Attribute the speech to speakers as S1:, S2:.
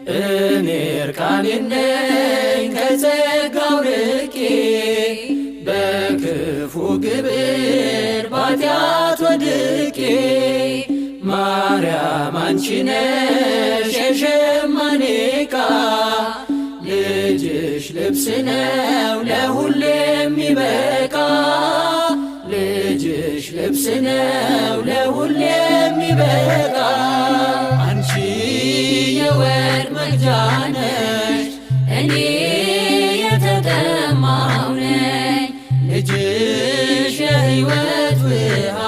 S1: እኔ እርቃኔን ነኝ ከጸጋው ርቄ በክፉ ግብር ባጢአት ወድቄ ማርያም አንቺ ነሽ የሸማኔ ዕቃ ልጅሽ ልብስ ነው ለሁሌ የሚበቃ ልጅሽ ልብስ ነው ለሁሌ የሚበቃ አንቺ የወርቅ መቅጃ ነሽ እኔ የተጠማሁ ነኝ ልጅሽ የሕይወት ውሃ